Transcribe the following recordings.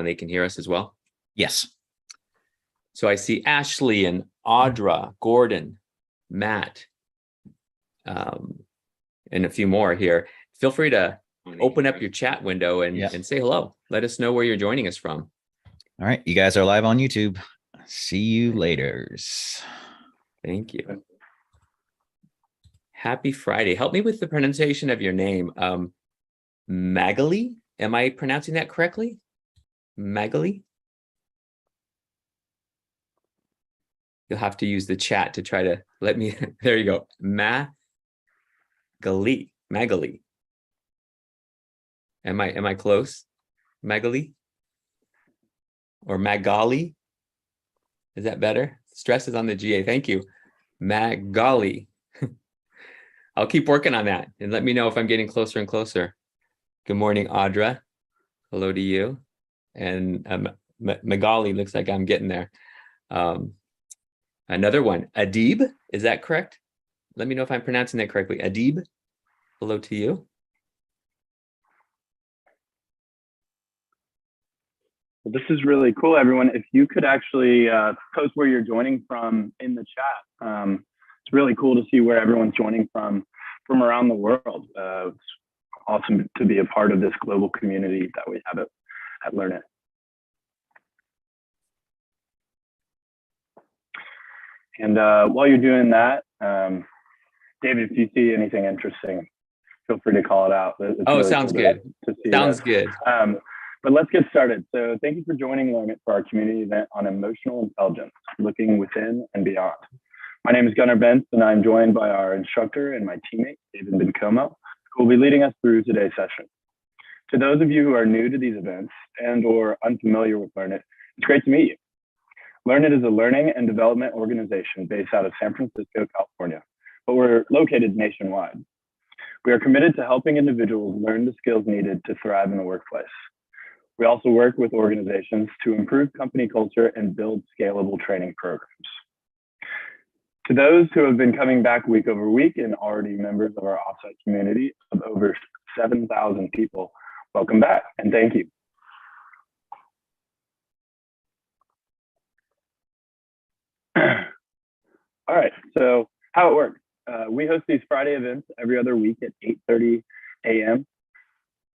and they can hear us as well? Yes. So I see Ashley and Audra, Gordon, Matt, and a few more here. Feel free to open up your chat window and say hello. Let us know where you're joining us from. All right. You guys are live on YouTube. See you later. Thank you. Happy Friday. Help me with the pronunciation of your name. Magali? Am I pronouncing that correctly? Magali? You'll have to use the chat to try to let me, there you go. Magali. Am I close? Magali? Or Magali? Is that better? Stress is on the GA. Thank you. Magali. I'll keep working on that and let me know if I'm getting closer and closer. Good morning, Audra. Hello to you. And Magali, looks like I'm getting there. Another one, Adib, is that correct? Let me know if I'm pronouncing that correctly. Adib, hello to you. Well, this is really cool, everyone. If you could actually post where you're joining from in the chat. It's really cool to see where everyone's joining from around the world. It's awesome to be a part of this global community that we have at Learnit. And while you're doing that, David, if you see anything interesting, feel free to call it out. It's really sounds cool good. To see sounds that. good. But let's get started. So thank you for joining Learnit for our community event on emotional intelligence, looking within and beyond. My name is Gunnar Bentz, and I'm joined by our instructor and my teammate, David Bencomo, who will be leading us through today's session. To those of you who are new to these events and or unfamiliar with Learnit, it's great to meet you. Learnit is a learning and development organization based out of San Francisco, California, but we're located nationwide. We are committed to helping individuals learn the skills needed to thrive in the workplace. We also work with organizations to improve company culture and build scalable training programs. To those who have been coming back week over week and already members of our offsite community of over 7,000 people, welcome back and thank you. All right, so how it works. We host these Friday events every other week at 8:30 a.m.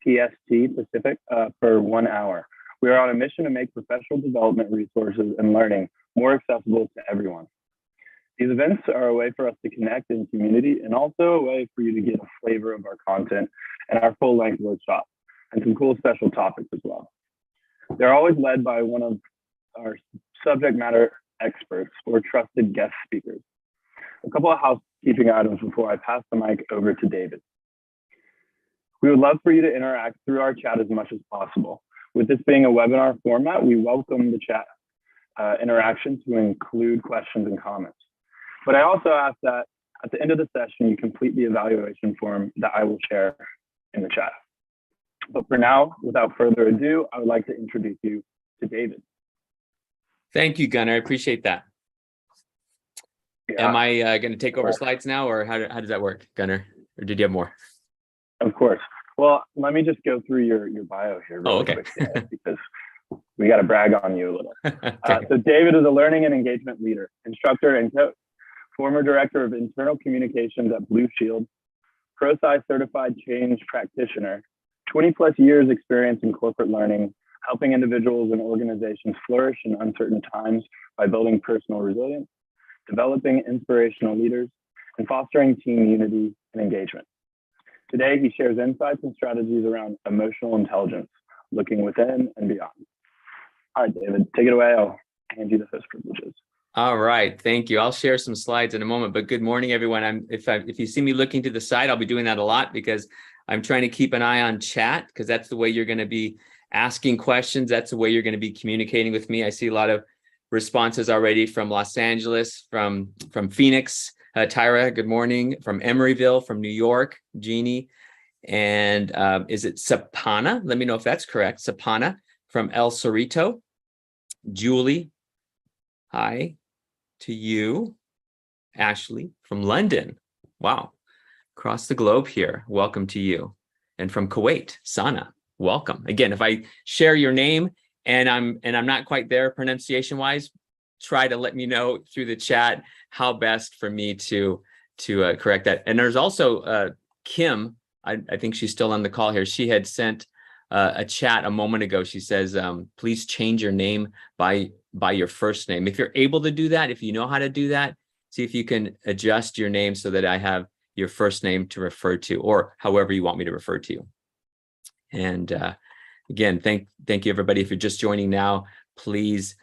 PST Pacific for 1 hour. We are on a mission to make professional development resources and learning more accessible to everyone. These events are a way for us to connect in community and also a way for you to get a flavor of our content and our full-length workshop and some cool special topics as well. They're always led by one of our subject matter experts or trusted guest speakers. A couple of housekeeping items before I pass the mic over to David. We would love for you to interact through our chat as much as possible. With this being a webinar format, we welcome the chat interaction to include questions and comments. But I also ask that at the end of the session, you complete the evaluation form that I will share in the chat. But for now, without further ado, I would like to introduce you to David. Thank you, Gunnar. I appreciate that. Yeah. Am I going to take over slides now, or how does that work, Gunnar? Or did you have more? Of course. Well, let me just go through your bio here really quick, because we got to brag on you a little. Okay. So David is a learning and engagement leader, instructor, and coach, former director of internal communications at Blue Shield, ProSci certified change practitioner, 20+ years experience in corporate learning, helping individuals and organizations flourish in uncertain times by building personal resilience, developing inspirational leaders, and fostering team unity and engagement. Today, he shares insights and strategies around emotional intelligence, looking within and beyond. All right, David, take it away. I'll hand you the host privileges. All right, thank you. I'll share some slides in a moment, but good morning, everyone. If you see me looking to the side, I'll be doing that a lot because I'm trying to keep an eye on chat, because that's the way you're going to be asking questions. That's the way you're going to be communicating with me. I see a lot of responses already from Los Angeles, from Phoenix, Tyra, good morning, from Emeryville, from New York, Jeannie, and is it Sapana? Let me know if that's correct. Sapana from El Cerrito. Julie, hi to you. Ashley from London. Wow, across the globe here. Welcome to you. And from Kuwait, Sana, welcome. Again, if I share your name and I'm not quite there pronunciation wise, try to let me know through the chat how best for me to correct that. And there's also Kim, I think she's still on the call here. She had sent a chat a moment ago. She says, please change your name by your first name. If you're able to do that, if you know how to do that, see if you can adjust your name so that I have your first name to refer to, or however you want me to refer to you. And again, thank you everybody. If you're just joining now, please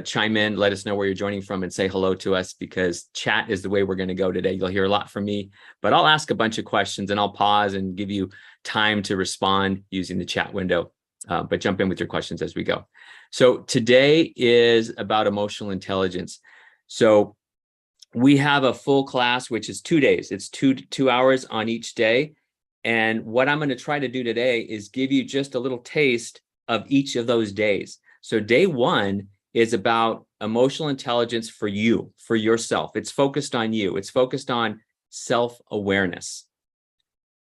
chime in, let us know where you're joining from, and say hello to us, because chat is the way we're going to go today. You'll hear a lot from me, but I'll ask a bunch of questions and I'll pause and give you time to respond using the chat window. But jump in with your questions as we go. So today is about emotional intelligence. So we have a full class, which is 2 days. It's two hours on each day. And what I'm going to try to do today is give you just a little taste of each of those days. So day 1 is about emotional intelligence for you, for yourself. It's focused on you. It's focused on self-awareness,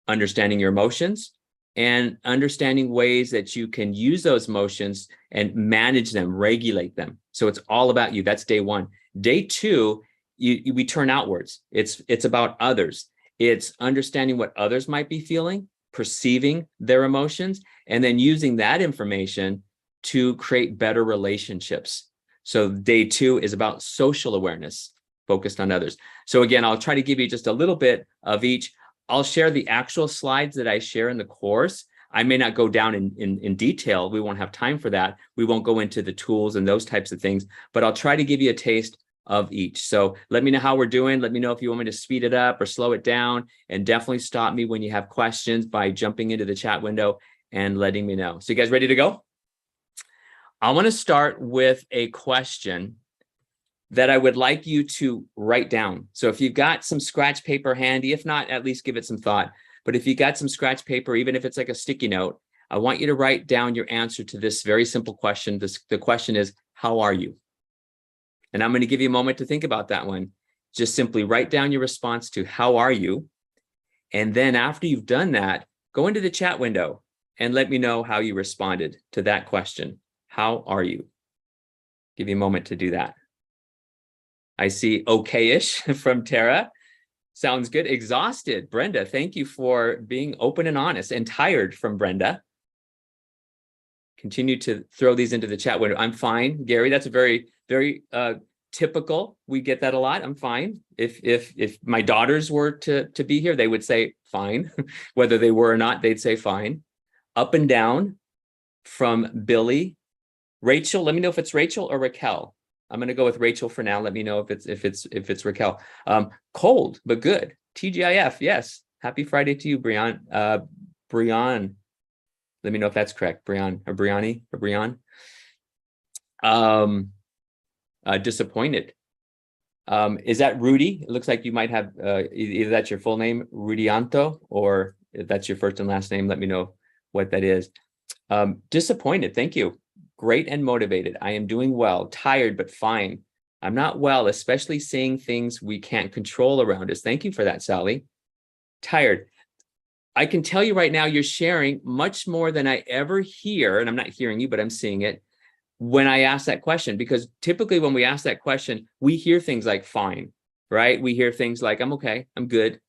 understanding your emotions, and understanding ways that you can use those emotions and manage them, regulate them. So it's all about you. That's day 1. Day 2, we turn outwards. It's about others. It's understanding what others might be feeling, perceiving their emotions, and then using that information to create better relationships. So day 2 is about social awareness, focused on others. So again, I'll try to give you just a little bit of each. I'll share the actual slides that I share in the course. I may not go down in detail. We won't have time for that. We won't go into the tools and those types of things, but I'll try to give you a taste of each. So let me know how we're doing. Let me know if you want me to speed it up or slow it down, and definitely stop me when you have questions by jumping into the chat window and letting me know. So you guys ready to go? I want to start with a question that I would like you to write down. So if you've got some scratch paper handy, if not, at least give it some thought. But if you got some scratch paper, even if it's like a sticky note, I want you to write down your answer to this very simple question. The question is, how are you? And I'm going to give you a moment to think about that one. Just simply write down your response to how are you? And then after you've done that, go into the chat window and let me know how you responded to that question. How are you? Give you a moment to do that. I see okay-ish from Tara. Sounds good. Exhausted. Brenda, thank you for being open and honest. And tired from Brenda. Continue to throw these into the chat window. I'm fine. Gary, that's a very, very typical. We get that a lot. I'm fine. If my daughters were to be here, they would say fine. Whether they were or not, they'd say fine. Up and down from Billy. Rachel, let me know if it's Rachel or Raquel. I'm going to go with Rachel for now. Let me know if it's Raquel. Cold, but good. TGIF, yes. Happy Friday to you, Brian. Brian. Let me know if that's correct. Brian or Briani or Brian. Disappointed. Is that Rudy? It looks like you might have either that's your full name, Rudianto, or if that's your first and last name, let me know what that is. Disappointed. Thank you. Great and motivated. I am doing well. Tired, but fine. I'm not well, especially seeing things we can't control around us. Thank you for that, Sally. Tired. I can tell you right now, you're sharing much more than I ever hear, and I'm not hearing you, but I'm seeing it when I ask that question, because typically when we ask that question, we hear things like fine, right? We hear things like, I'm okay, I'm good.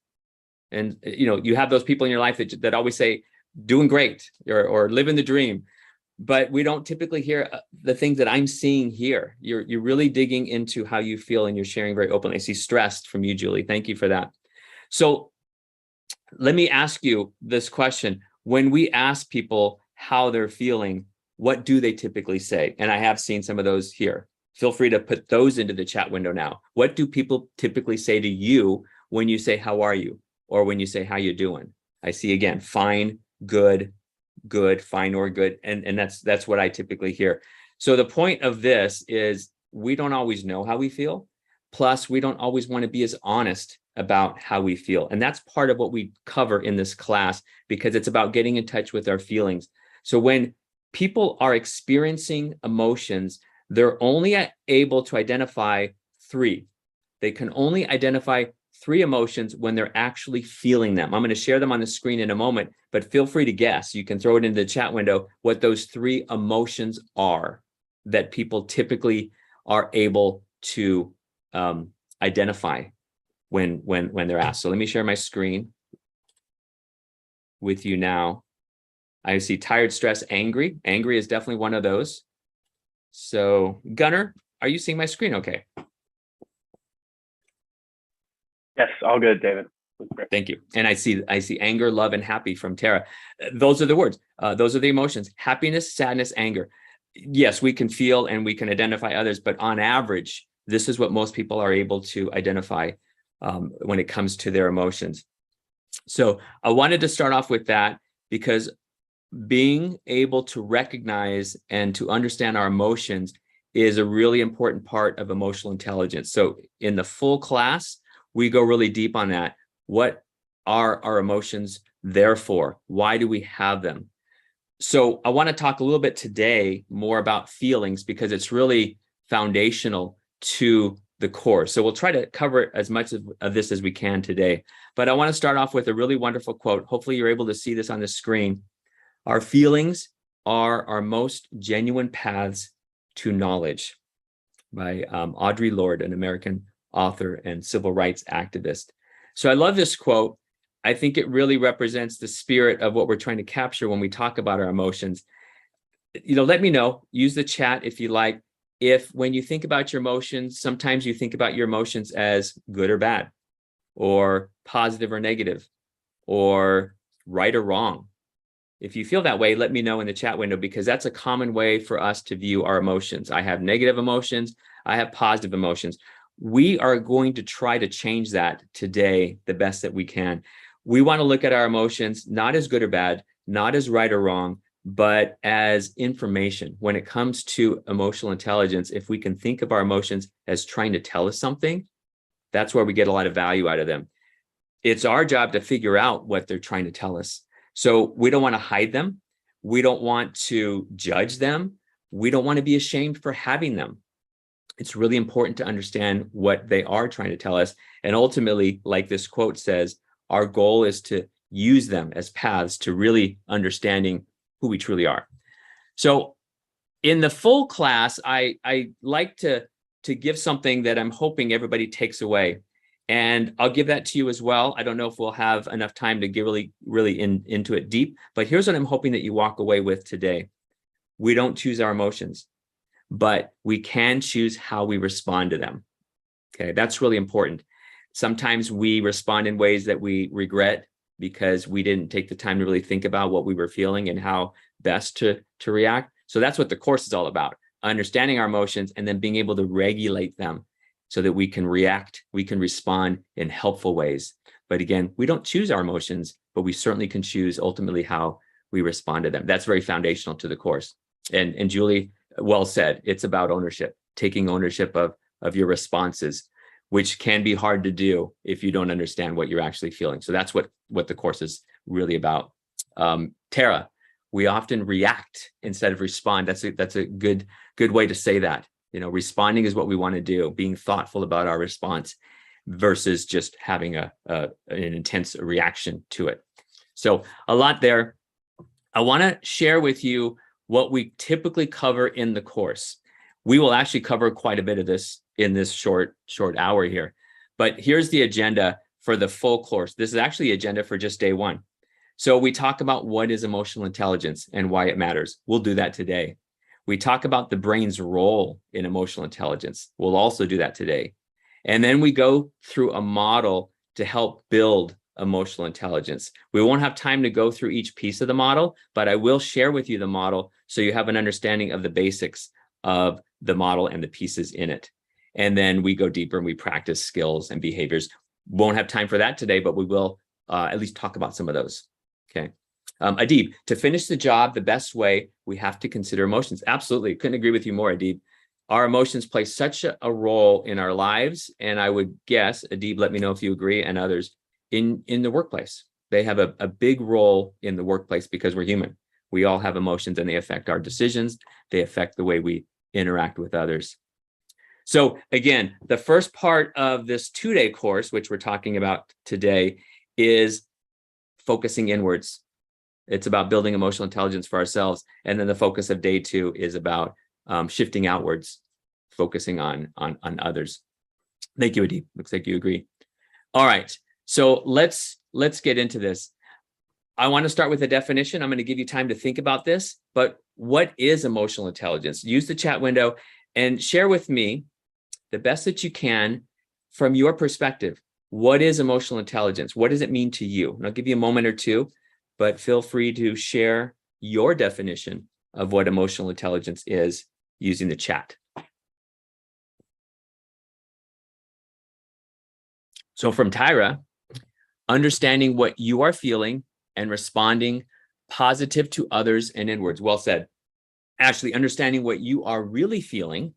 And you have those people in your life that always say, doing great, or living the dream. But we don't typically hear the things that I'm seeing here. You're really digging into how you feel, and you're sharing very openly. I see stressed from you, Julie. Thank you for that. So let me ask you this question. When we ask people how they're feeling, what do they typically say? And I have seen some of those here. Feel free to put those into the chat window now. What do people typically say to you when you say, how are you? Or when you say, how you doing? I see again, fine, good, fine, or good. And that's what I typically hear. So the point of this is we don't always know how we feel. Plus, we don't always want to be as honest about how we feel. And that's part of what we cover in this class, because it's about getting in touch with our feelings. So when people are experiencing emotions, they're only able to identify 3. They can only identify three emotions when they're actually feeling them. I'm going to share them on the screen in a moment, but feel free to guess. You can throw it into the chat window what those three emotions are that people typically are able to identify when they're asked. So let me share my screen with you now. I see tired, stressed, angry. Angry is definitely one of those. So Gunnar, are you seeing my screen okay? Yes, all good, David. Thank you. And I see anger, love, and happy from Tara. Those are the words. Those are the emotions: happiness, sadness, anger. Yes, we can feel and we can identify others, but on average, this is what most people are able to identify when it comes to their emotions. So I wanted to start off with that because being able to recognize and to understand our emotions is a really important part of emotional intelligence. So in the full class, we go really deep on that. What are our emotions there for? Why do we have them? So I want to talk a little bit today more about feelings because it's really foundational to the course. So we'll try to cover as much of this as we can today. But I want to start off with a really wonderful quote. Hopefully you're able to see this on the screen. Our feelings are our most genuine paths to knowledge, by Audre Lorde, an American author and civil rights activist. So I love this quote. I think it really represents the spirit of what we're trying to capture when we talk about our emotions. Let me know, use the chat if you like, if when you think about your emotions, sometimes you think about your emotions as good or bad, or positive or negative, or right or wrong. If you feel that way, let me know in the chat window, because that's a common way for us to view our emotions. I have negative emotions. I have positive emotions. We are going to try to change that today the best that we can. We want to look at our emotions not as good or bad, not as right or wrong, but as information. When it comes to emotional intelligence, if we can think of our emotions as trying to tell us something, that's where we get a lot of value out of them. It's our job to figure out what they're trying to tell us. So we don't want to hide them. We don't want to judge them. We don't want to be ashamed for having them. It's really important to understand what they are trying to tell us. And ultimately, like this quote says, our goal is to use them as paths to really understanding who we truly are. So in the full class, I like to give something that I'm hoping everybody takes away. And I'll give that to you as well. I don't know if we'll have enough time to get really into it deep, but here's what I'm hoping that you walk away with today. We don't choose our emotions, but we can choose how we respond to them. Okay, that's really important. Sometimes we respond in ways that we regret because we didn't take the time to really think about what we were feeling and how best to react. So that's what the course is all about, understanding our emotions and then being able to regulate them so that we can react, we can respond in helpful ways. But again, we don't choose our emotions, but we certainly can choose ultimately how we respond to them. That's very foundational to the course. And Julie, well said, it's about ownership, taking ownership of your responses, which can be hard to do if you don't understand what you're actually feeling. So that's what the course is really about. Tara, we often react instead of respond. That's a good way to say that. Responding is what we want to do, being thoughtful about our response versus just having an intense reaction to it. So a lot there. I want to share with you what we typically cover in the course. We will actually cover quite a bit of this in this short hour here. But here's the agenda for the full course. This is actually the agenda for just day one. So we talk about what is emotional intelligence and why it matters. We'll do that today. We talk about the brain's role in emotional intelligence. We'll also do that today. And then we go through a model to help build emotional intelligence. We won't have time to go through each piece of the model, but I will share with you the model so you have an understanding of the basics of the model and the pieces in it. And then we go deeper and we practice skills and behaviors. Won't have time for that today, but we will at least talk about some of those. Okay. Adib, to finish the job the best way, we have to consider emotions. Absolutely. Couldn't agree with you more, Adib. Our emotions play such a role in our lives. And I would guess, Adib, let me know if you agree, and others, in the workplace. They have a big role in the workplace because we're human. We all have emotions and they affect our decisions. They affect the way we interact with others. So again, the first part of this 2-day course, which we're talking about today, is focusing inwards. It's about building emotional intelligence for ourselves. And then the focus of day 2 is about shifting outwards, focusing on others. Thank you, Adib. Looks like you agree. All right. So let's get into this. I want to start with a definition. I'm going to give you time to think about this, but what is emotional intelligence? Use the chat window and share with me the best that you can from your perspective. What is emotional intelligence? What does it mean to you? And I'll give you a moment or two, but feel free to share your definition of what emotional intelligence is using the chat. So from Tyra, understanding what you are feeling and responding positive to others and inwards. Well said. Ashley, understanding what you are really feeling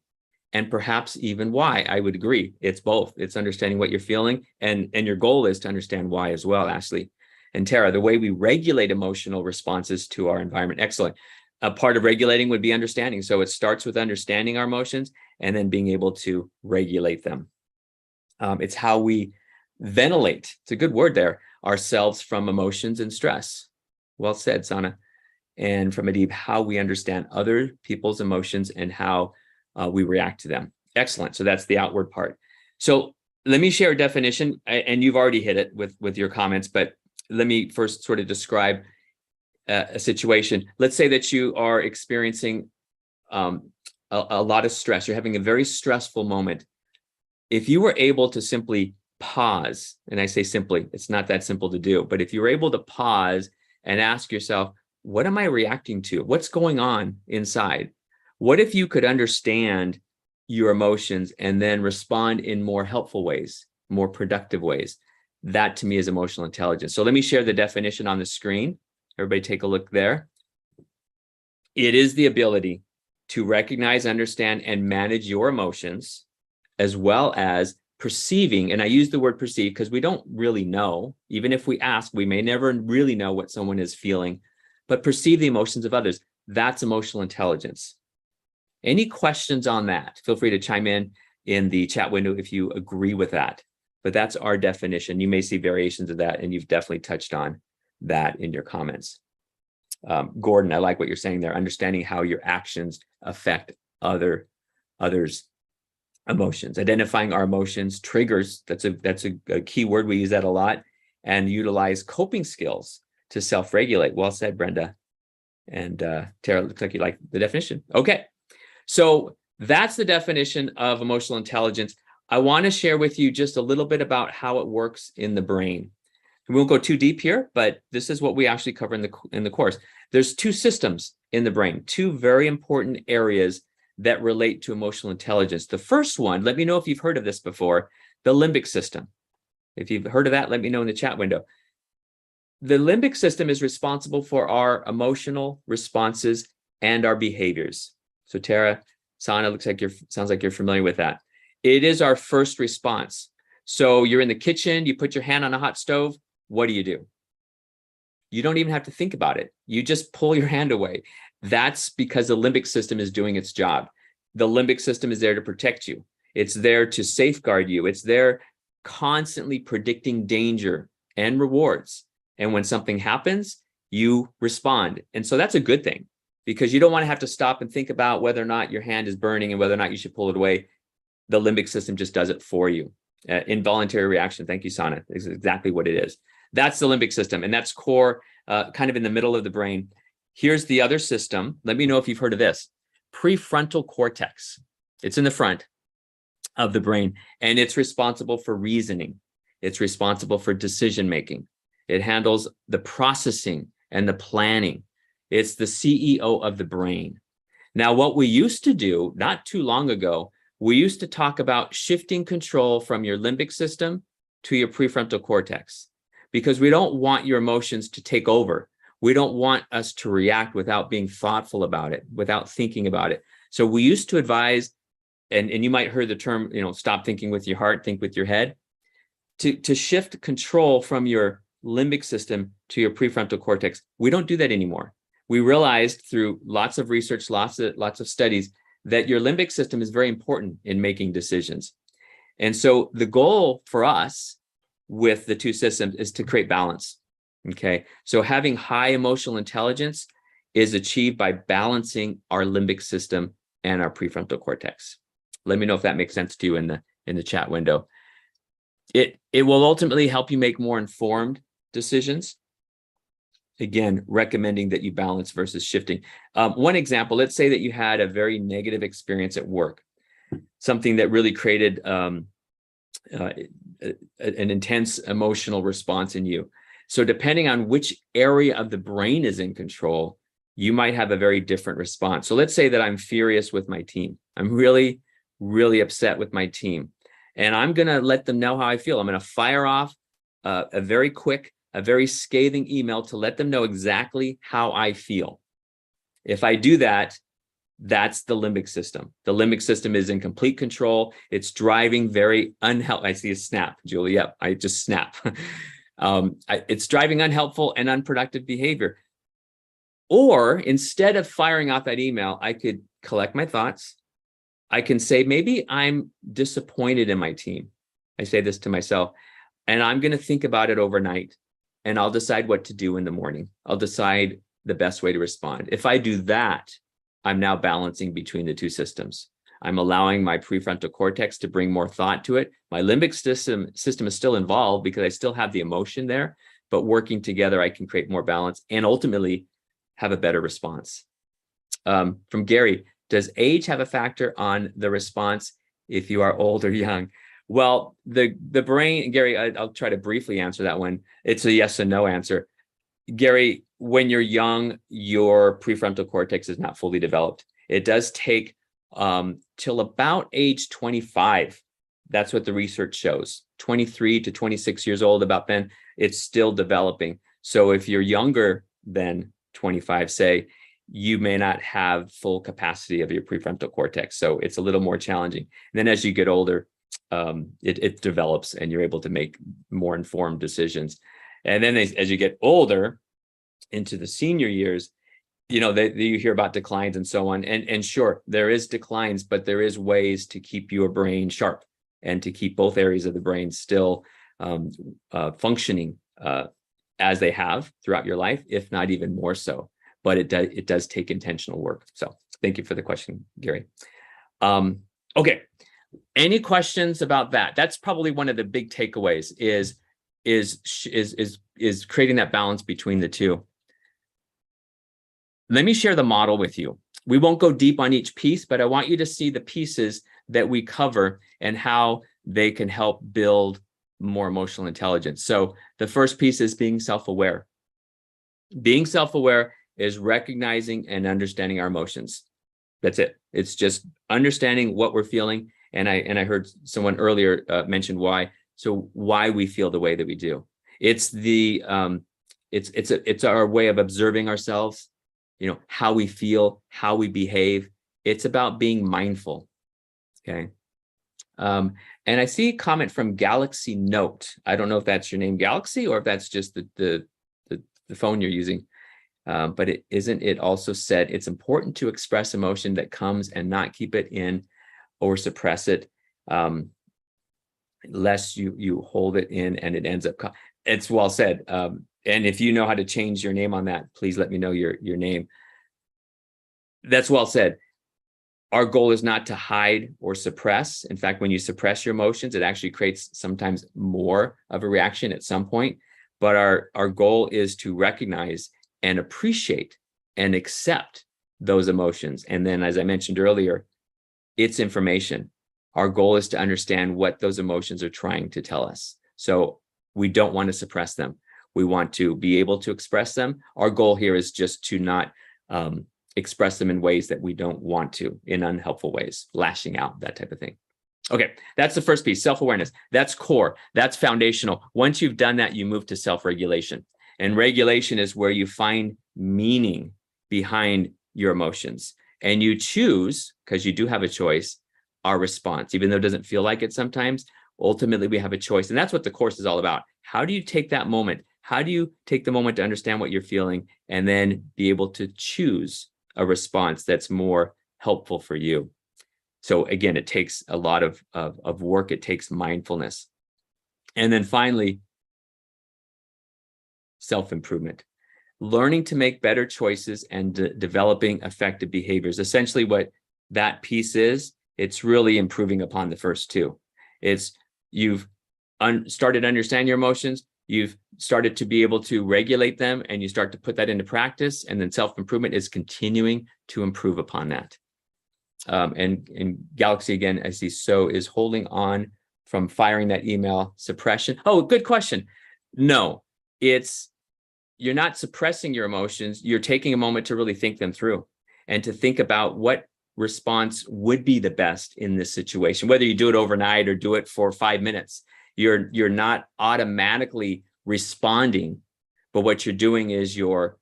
and perhaps even why. I would agree. It's both. It's understanding what you're feeling, and your goal is to understand why as well, Ashley. And Tara, the way we regulate emotional responses to our environment. Excellent. A part of regulating would be understanding. So it starts with understanding our emotions and then being able to regulate them. It's how we ventilate, it's a good word there, ourselves from emotions and stress. Well said, Sana. And from Adib, how we understand other people's emotions and how we react to them. Excellent. So that's the outward part. So let me share a definition, and you've already hit it with your comments, but let me first sort of describe a situation. Let's say that you are experiencing a lot of stress. You're having a very stressful moment. If you were able to simply pause, and I say simply, it's not that simple to do, but if you were able to pause and ask yourself, what am I reacting to? What's going on inside? What if you could understand your emotions and then respond in more helpful ways, more productive ways? That to me is emotional intelligence. So let me share the definition on the screen. Everybody take a look there. It is the ability to recognize, understand, and manage your emotions, as well as perceiving, and I use the word perceive because we don't really know. Even if we ask, we may never really know what someone is feeling, but perceive the emotions of others. That's emotional intelligence. Any questions on that? Feel free to chime in the chat window if you agree with that. But that's our definition. You may see variations of that, and you've definitely touched on that in your comments. Gordon, I like what you're saying there, understanding how your actions affect others' emotions, identifying our emotions, triggers. That's a key word. We use that a lot, and utilize coping skills to self-regulate. Well said, Brenda. And Tara, looks like you like the definition. Okay, so that's the definition of emotional intelligence. I want to share with you just a little bit about how it works in the brain. We won't go too deep here, but this is what we actually cover in the course. There's 2 systems in the brain, 2 very important areas that relate to emotional intelligence. The first one, let me know if you've heard of this before, the limbic system. If you've heard of that, let me know in the chat window. The limbic system is responsible for our emotional responses and our behaviors. So Tara, Sana, sounds like you're familiar with that. It is our first response. So you're in the kitchen, you put your hand on a hot stove, what do? You don't even have to think about it. You just pull your hand away. That's because the limbic system is doing its job. The limbic system is there to protect you. It's there to safeguard you. It's there constantly predicting danger and rewards. And when something happens, you respond. And so that's a good thing, because you don't want to have to stop and think about whether or not your hand is burning and whether or not you should pull it away. The limbic system just does it for you. Involuntary reaction. Thank you, Sana. This is exactly what it is. That's the limbic system, and that's core, kind of in the middle of the brain. Here's the other system. Let me know if you've heard of this. Prefrontal cortex. It's in the front of the brain, and it's responsible for reasoning. It's responsible for decision making. It handles the processing and the planning. It's the CEO of the brain. Now, what we used to do not too long ago, we used to talk about shifting control from your limbic system to your prefrontal cortex, because we don't want your emotions to take over. We don't want us to react without being thoughtful about it, without thinking about it. So we used to advise, and you might hear the term, stop thinking with your heart, think with your head, to shift control from your limbic system to your prefrontal cortex. We don't do that anymore. We realized through lots of research, lots of studies, that your limbic system is very important in making decisions. And so the goal for us with the two systems is to create balance. Okay. So having high emotional intelligence is achieved by balancing our limbic system and our prefrontal cortex. Let me know if that makes sense to you in the chat window. It will ultimately help you make more informed decisions. Again, recommending that you balance versus shifting. One example, let's say that you had a very negative experience at work, something that really created an intense emotional response in you. So depending on which area of the brain is in control, you might have a very different response. So let's say that I'm furious with my team. I'm really, really upset with my team. And I'm going to let them know how I feel. I'm going to fire off a very quick, a very scathing email to let them know exactly how I feel. If I do that, that's the limbic system. The limbic system is in complete control. It's driving very unhelpful. I see a snap, Julie. Yep, I just snap. It's driving unhelpful and unproductive behavior. Or instead of firing off that email, I could collect my thoughts. I can say, maybe I'm disappointed in my team. I say this to myself, and I'm going to think about it overnight, and I'll decide what to do in the morning. I'll decide the best way to respond. If I do that, I'm now balancing between the two systems. I'm allowing my prefrontal cortex to bring more thought to it. My limbic system is still involved because I still have the emotion there, but working together, I can create more balance and ultimately have a better response. From Gary, does age have a factor on the response if you are old or young? Well, the brain, Gary, I'll try to briefly answer that one. It's a yes and no answer. Gary, when you're young, your prefrontal cortex is not fully developed. It does take till about age 25. That's what the research shows. 23 to 26 years old, about then, it's still developing. So if you're younger than 25, say, you may not have full capacity of your prefrontal cortex. So it's a little more challenging. And then as you get older, it develops and you're able to make more informed decisions. And then as you get older into the senior years, you hear about declines and so on. And sure, there is declines, but there is ways to keep your brain sharp and to keep both areas of the brain still functioning as they have throughout your life, if not even more so. But it does take intentional work. So thank you for the question, Gary. Okay, any questions about that? That's probably one of the big takeaways is creating that balance between the two. Let me share the model with you. We won't go deep on each piece, but I want you to see the pieces that we cover and how they can help build more emotional intelligence. So the first piece is being self-aware. Being self-aware is recognizing and understanding our emotions. That's it. It's just understanding what we're feeling. And I heard someone earlier mention why. So why we feel the way that we do. It's it's our way of observing ourselves, how we feel, how we behave. It's about being mindful. Okay. And I see a comment from Galaxy Note. I don't know if that's your name, Galaxy, or if that's just the phone you're using. But isn't it also said it's important to express emotion that comes and not keep it in or suppress it, lest you hold it in and it ends up. It's well said. And if you know how to change your name on that, please let me know your name. That's well said. Our goal is not to hide or suppress. In fact, when you suppress your emotions, it actually creates sometimes more of a reaction at some point. But our goal is to recognize and appreciate and accept those emotions. And then, as I mentioned earlier, it's information. Our goal is to understand what those emotions are trying to tell us. So we don't want to suppress them. We want to be able to express them. Our goal here is just to not express them in ways that we don't want to, in unhelpful ways, lashing out, that type of thing. Okay, that's the first piece, self-awareness. That's core, that's foundational. Once you've done that, you move to self-regulation. And regulation is where you find meaning behind your emotions. And you choose, because you do have a choice, our response, even though it doesn't feel like it sometimes. Ultimately, we have a choice. And that's what the course is all about. How do you take that moment? How do you take the moment to understand what you're feeling and then be able to choose a response that's more helpful for you. So again, it takes a lot of work. It takes mindfulness. And then finally, self-improvement. Learning to make better choices and developing effective behaviors. Essentially what that piece is, it's really improving upon the first two. It's you've started to understand your emotions, you've started to be able to regulate them, and you start to put that into practice, and then self-improvement is continuing to improve upon that. And Galaxy, again, I see, so is holding on from firing that email suppression. Oh, good question. No, you're not suppressing your emotions. You're taking a moment to really think them through and to think about what response would be the best in this situation, whether you do it overnight or do it for 5 minutes. You're not automatically responding, but what you're doing is you're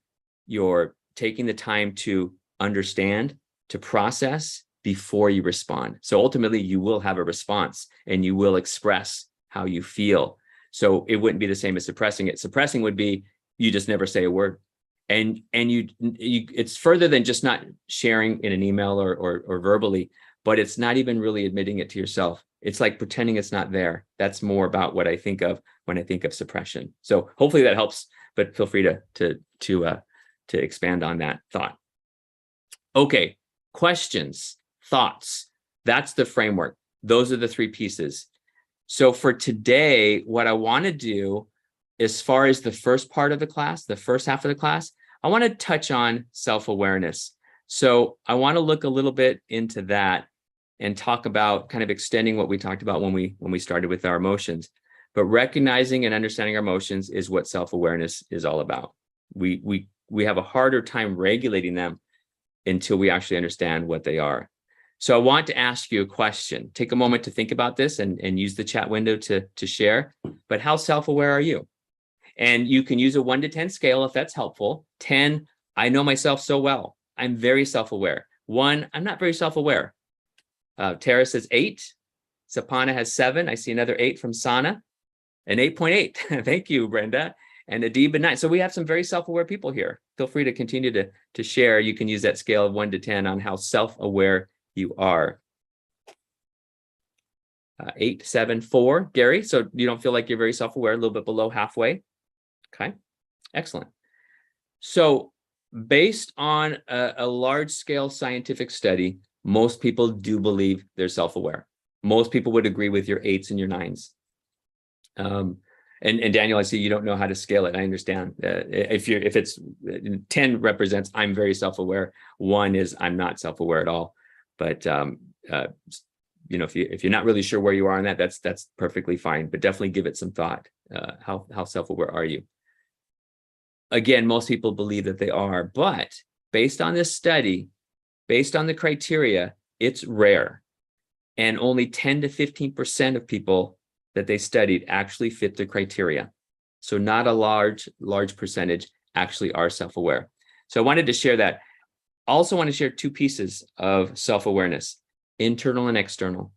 taking the time to understand, to process before you respond. So ultimately you will have a response and you will express how you feel. So it wouldn't be the same as suppressing it. Suppressing would be you just never say a word. And you it's further than just not sharing in an email or verbally, but it's not even really admitting it to yourself. It's like pretending it's not there. That's more about what I think of when I think of suppression. So hopefully that helps, but feel free to expand on that thought. Okay, questions, thoughts. That's the framework. Those are the 3 pieces. So for today, what I want to do, as far as the first part of the class, the first half of the class, I want to touch on self-awareness. So I want to look a little bit into that and talk about kind of extending what we talked about when we started with our emotions. But recognizing and understanding our emotions is what self-awareness is all about. We have a harder time regulating them until we actually understand what they are. So I want to ask you a question. Take a moment to think about this and use the chat window to share. But how self-aware are you? And you can use a 1 to 10 scale if that's helpful. 10, I know myself so well. I'm very self-aware. 1, I'm not very self-aware. Tara says 8. Sapana has 7. I see another 8 from Sana. An 8.8. Thank you, Brenda. And Adib, 9. So we have some very self-aware people here. Feel free to continue to share. You can use that scale of 1 to 10 on how self-aware you are. 8, 7, 4. Gary, so you don't feel like you're very self-aware, a little bit below halfway. Okay, excellent. So based on a large-scale scientific study, most people do believe they're self-aware. Most people would agree with your 8s and your 9s. And Daniel, I see you don't know how to scale it. I understand. If it's 10 represents I'm very self-aware. 1 is I'm not self-aware at all. But you know, if you're not really sure where you are on that, that's perfectly fine. But definitely give it some thought. How self-aware are you? Again, most people believe that they are, but based on this study, based on the criteria, it's rare. And only 10 to 15% of people that they studied actually fit the criteria. So not a large percentage actually are self-aware. So I wanted to share that. Also want to share 2 pieces of self-awareness, internal and external.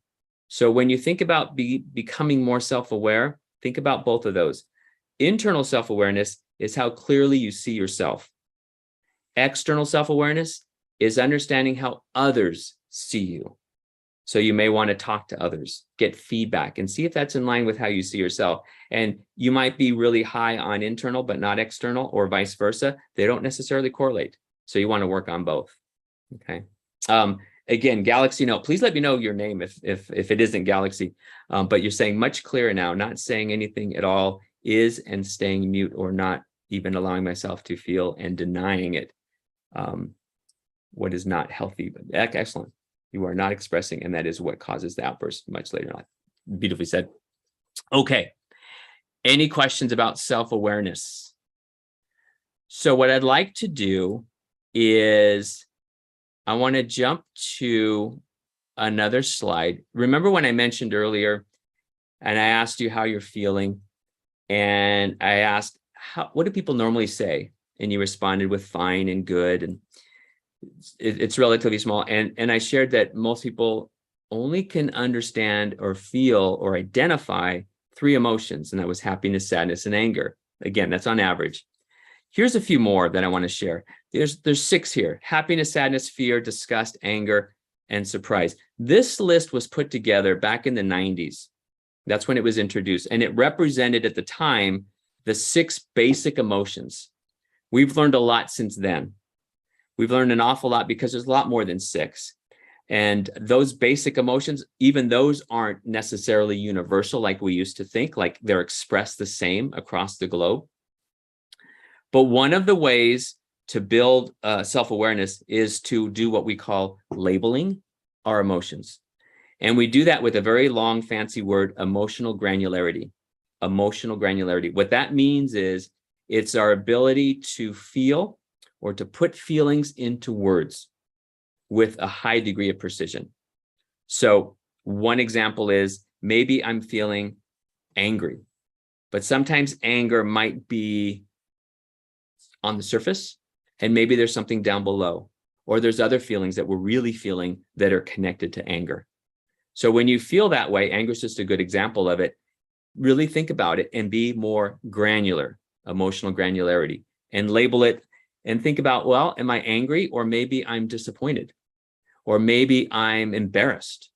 So when you think about becoming more self-aware, think about both of those. Internal self-awareness is how clearly you see yourself. External self-awareness is understanding how others see you. So you may want to talk to others, get feedback, and see if that's in line with how you see yourself. And you might be really high on internal, but not external, or vice versa. They don't necessarily correlate. So you want to work on both. Okay. Again, Galaxy Note, please let me know your name if it isn't Galaxy. But you're saying much clearer now, not saying anything at all, is and staying mute or not even allowing myself to feel and denying it. What is not healthy, but excellent. You are not expressing, and that is what causes the outburst much later on. Beautifully said. Okay. Any questions about self-awareness? So what I'd like to do is I want to jump to another slide. Remember when I mentioned earlier, and I asked you how you're feeling, and I asked, what do people normally say? And you responded with fine and good, and it's relatively small. And I shared that most people only can understand or feel or identify 3 emotions, and that was happiness, sadness, and anger. Again, that's on average. Here's a few more that I want to share. There's 6 here: happiness, sadness, fear, disgust, anger, and surprise. This list was put together back in the 90s. That's when it was introduced, and it represented at the time the 6 basic emotions. We've learned a lot since then. We've learned an awful lot because there's a lot more than 6. And those basic emotions, even those aren't necessarily universal like we used to think, like they're expressed the same across the globe. But one of the ways to build self-awareness is to do what we call labeling our emotions. And we do that with a very long, fancy word, emotional granularity. Emotional granularity. What that means is it's our ability to feel or to put feelings into words with a high degree of precision. So one example is maybe I'm feeling angry, but sometimes anger might be on the surface, and maybe there's something down below, or there's other feelings that we're really feeling that are connected to anger. So when you feel that way, anger is just a good example of it. Really think about it and be more granular, emotional granularity, and label it and think about, well, am I angry? Or maybe I'm disappointed, or maybe I'm embarrassed,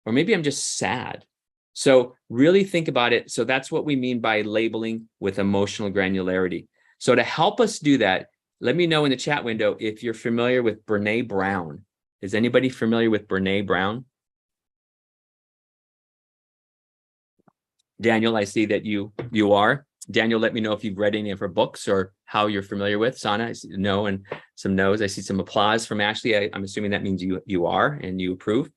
or maybe I'm just sad. So really think about it. So that's what we mean by labeling with emotional granularity. So to help us do that, let me know in the chat window if you're familiar with Brené Brown. Is anybody familiar with Brené Brown? Daniel, I see that you are. Daniel, let me know if you've read any of her books or how you're familiar with. Sana, I see no and some no's. I see some applause from Ashley. I'm assuming that means you are and you approve.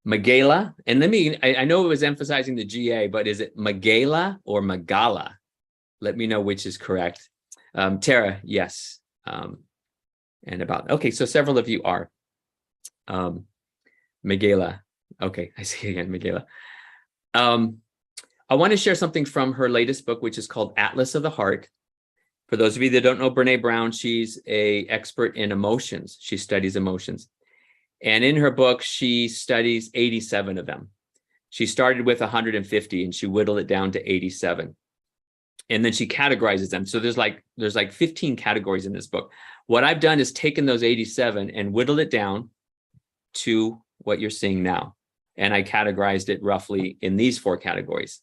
Magala, and I know it was emphasizing the GA, but is it Magala or Magala? Let me know which is correct. Tara, yes. Okay, so several of you are. Magala. Okay, I see again, Magala. I want to share something from her latest book, which is called Atlas of the Heart. For those of you that don't know Brené Brown, she's an expert in emotions. She studies emotions. And in her book, she studies 87 of them. She started with 150 and she whittled it down to 87. And then she categorizes them. So there's like 15 categories in this book. What I've done is taken those 87 and whittled it down to what you're seeing now. And I categorized it roughly in these 4 categories.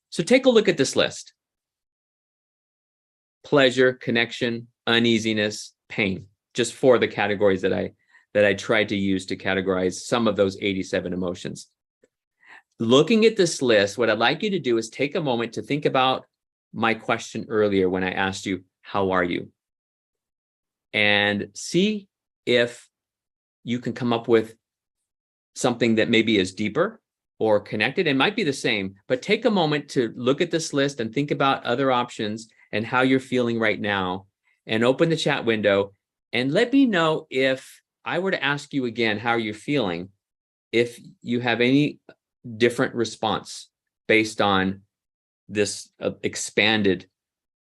So take a look at this list. Pleasure, connection, uneasiness, pain. Just 4 of the categories that I tried to use to categorize some of those 87 emotions. Looking at this list, what I'd like you to do is take a moment to think about my question earlier when I asked you, how are you? And see if you can come up with something that maybe is deeper or connected. It might be the same, but take a moment to look at this list and think about other options and how you're feeling right now, and open the chat window and let me know if I were to ask you again, how are you feeling? If you have any different response based on this expanded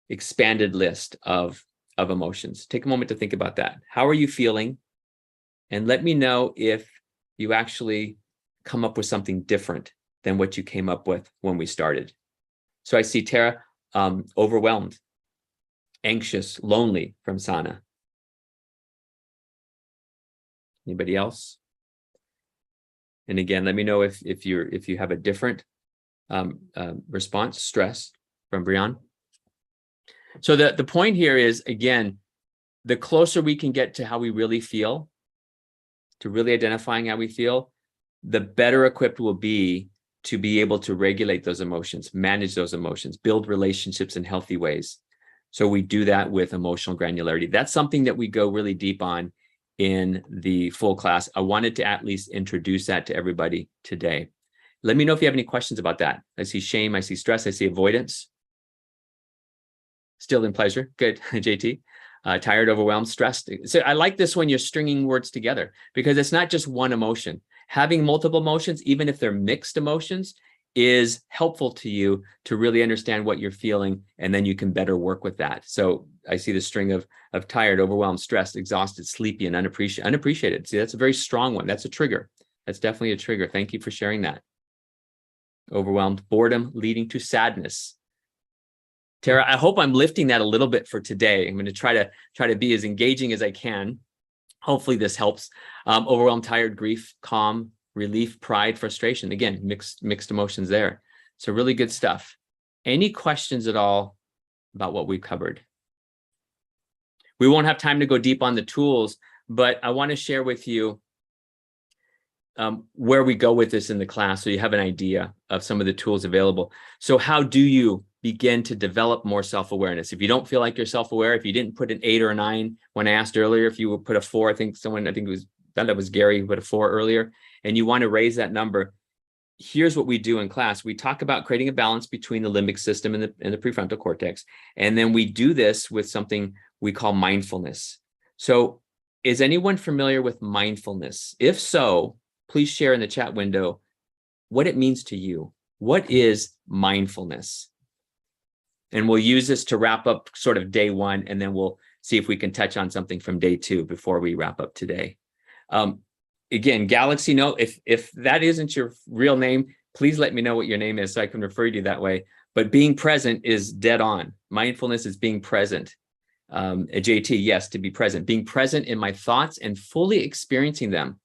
list of emotions. Take a moment to think about that. How are you feeling? And let me know if you actually come up with something different than what you came up with when we started. So I see Tara, overwhelmed, anxious, lonely from Sana. Anybody else? And again, let me know if you have a different response. Stress from Brian. So the point here is, again, the closer we can get to how we really feel, to really identifying how we feel, the better equipped we'll be to be able to regulate those emotions, manage those emotions, build relationships in healthy ways. So we do that with emotional granularity. That's something that we go really deep on in the full class. I wanted to at least introduce that to everybody today. Let me know if you have any questions about that. I see shame, I see stress, I see avoidance. Still in pleasure. Good, JT. Tired, overwhelmed, stressed. So I like this when you're stringing words together, because it's not just one emotion. Having multiple emotions, even if they're mixed emotions, is helpful to you to really understand what you're feeling, and then you can better work with that. So I see the string of tired, overwhelmed, stressed, exhausted, sleepy, and unappreciated. See, that's a very strong one. That's a trigger. That's definitely a trigger. Thank you for sharing that. Overwhelmed, boredom leading to sadness. Tara, I hope I'm lifting that a little bit for today. I'm going to try to be as engaging as I can. Hopefully this helps. Overwhelmed, tired, grief, calm, relief, pride, frustration. Again, mixed emotions there. So really good stuff. Any questions at all about what we've covered? We won't have time to go deep on the tools, but I want to share with you where we go with this in the class so you have an idea of some of the tools available. So how do you begin to develop more self-awareness? If you don't feel like you're self-aware, if you didn't put an 8 or a 9, when I asked earlier, if you would put a 4, I think it was Gary who put a 4 earlier, and you want to raise that number, here's what we do in class. We talk about creating a balance between the limbic system and the prefrontal cortex. And then we do this with something we call mindfulness. So is anyone familiar with mindfulness? If so, please share in the chat window what it means to you. What is mindfulness? And we'll use this to wrap up sort of day 1, and then we'll see if we can touch on something from day 2 before we wrap up today. Again, Galaxy Note, if that isn't your real name, please let me know what your name is so I can refer you that way. But being present is dead on. Mindfulness is being present. JT, yes, to be present. Being present in my thoughts and fully experiencing them.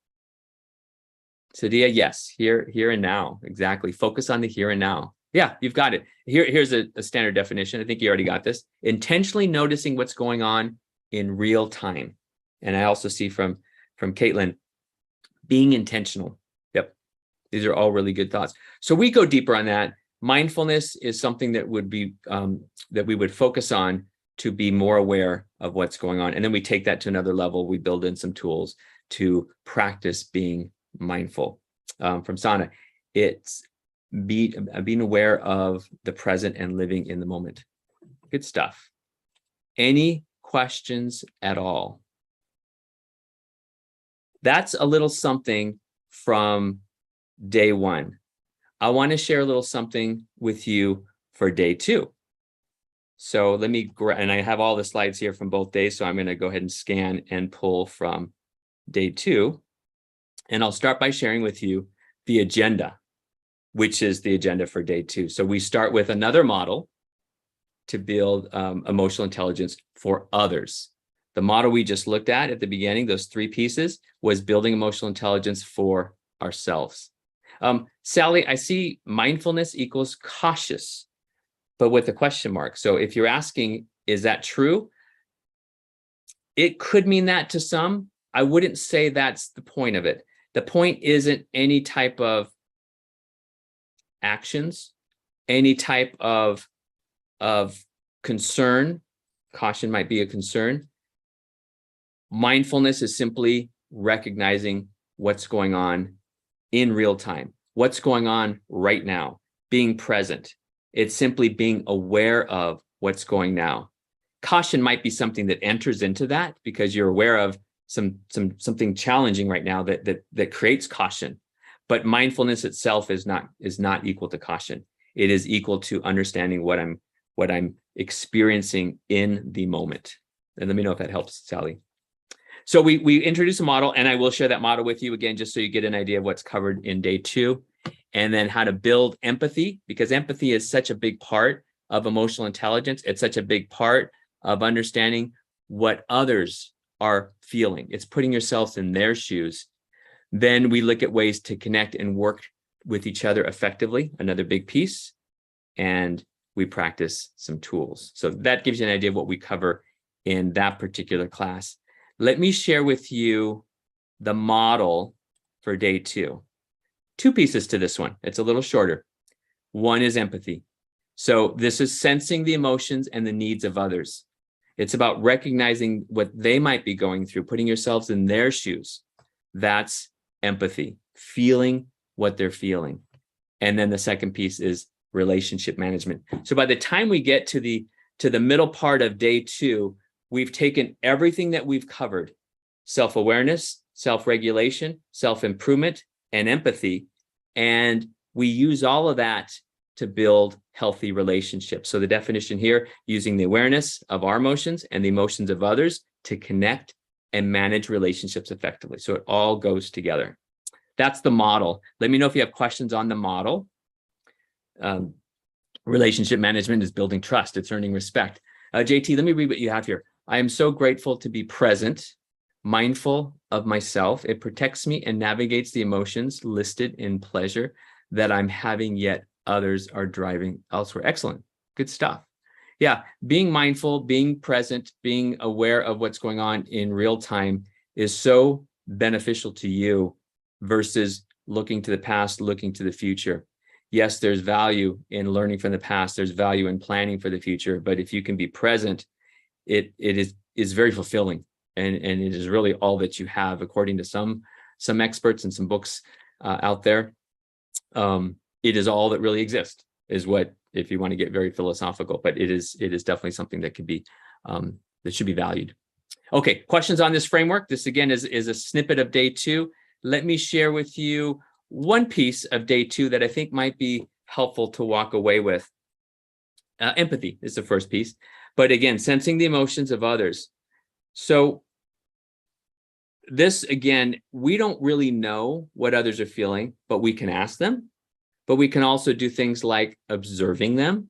Sadia, yes, here and now. Exactly. Focus on the here and now. Yeah, you've got it. Here's a standard definition. I think you already got this. Intentionally noticing what's going on in real time. And I also see from Caitlin, being intentional. Yep. These are all really good thoughts. So we go deeper on that. Mindfulness is something that would be that we would focus on to be more aware of what's going on. And then we take that to another level. We build in some tools to practice being mindful. From Sana, it's being aware of the present and living in the moment. Good stuff. Any questions at all? That's a little something from day 1. I want to share a little something with you for day 2. So let me, and I have all the slides here from both days, so I'm going to go ahead and scan and pull from day 2. And I'll start by sharing with you the agenda, which is the agenda for day 2. So we start with another model to build emotional intelligence for others. The model we just looked at the beginning, those 3 pieces, was building emotional intelligence for ourselves. Sally, I see mindfulness equals cautious, but with a question mark. So if you're asking, is that true? It could mean that to some. I wouldn't say that's the point of it. The point isn't any type of actions, any type of concern. Caution might be a concern. Mindfulness is simply recognizing what's going on in real time, what's going on right now, being present. It's simply being aware of what's going now. Caution might be something that enters into that because you're aware of something challenging right now that creates caution. But mindfulness itself is not equal to caution. It is equal to understanding what I'm experiencing in the moment. And let me know if that helps, Sally. So we introduce a model, and I will share that model with you again, just so you get an idea of what's covered in day 2, and then how to build empathy, because empathy is such a big part of emotional intelligence. It's such a big part of understanding what others are feeling. It's putting yourselves in their shoes. Then we look at ways to connect and work with each other effectively, another big piece, and we practice some tools. So that gives you an idea of what we cover in that particular class. Let me share with you the model for day 2. 2 pieces to this one. It's a little shorter. One is empathy. So this is sensing the emotions and the needs of others. It's about recognizing what they might be going through, putting yourselves in their shoes. That's empathy, feeling what they're feeling. And then the second piece is relationship management. So by the time we get to the middle part of day 2, we've taken everything that we've covered: self-awareness, self-regulation, self-improvement, and empathy. And we use all of that to build healthy relationships. So the definition here, using the awareness of our emotions and the emotions of others to connect and manage relationships effectively. So it all goes together. That's the model. Let me know if you have questions on the model. Relationship management is building trust. It's earning respect. JT, let me read what you have here. I am so grateful to be present, mindful of myself. It protects me and navigates the emotions listed in pleasure that I'm having, yet others are driving elsewhere. Excellent. Good stuff. Yeah, being mindful, being present, being aware of what's going on in real time is so beneficial to you versus looking to the past, looking to the future. Yes, there's value in learning from the past. There's value in planning for the future. But if you can be present, it is very fulfilling. And it is really all that you have, according to some experts and some books out there. It is all that really exists, is what, if you want to get very philosophical, but it is definitely something that could be, that should be valued. Okay, questions on this framework? This again is a snippet of day 2. Let me share with you one piece of day 2 that I think might be helpful to walk away with. Empathy is the first piece, but again, sensing the emotions of others. So this, again, we don't really know what others are feeling, but we can ask them. But we can also do things like observing them.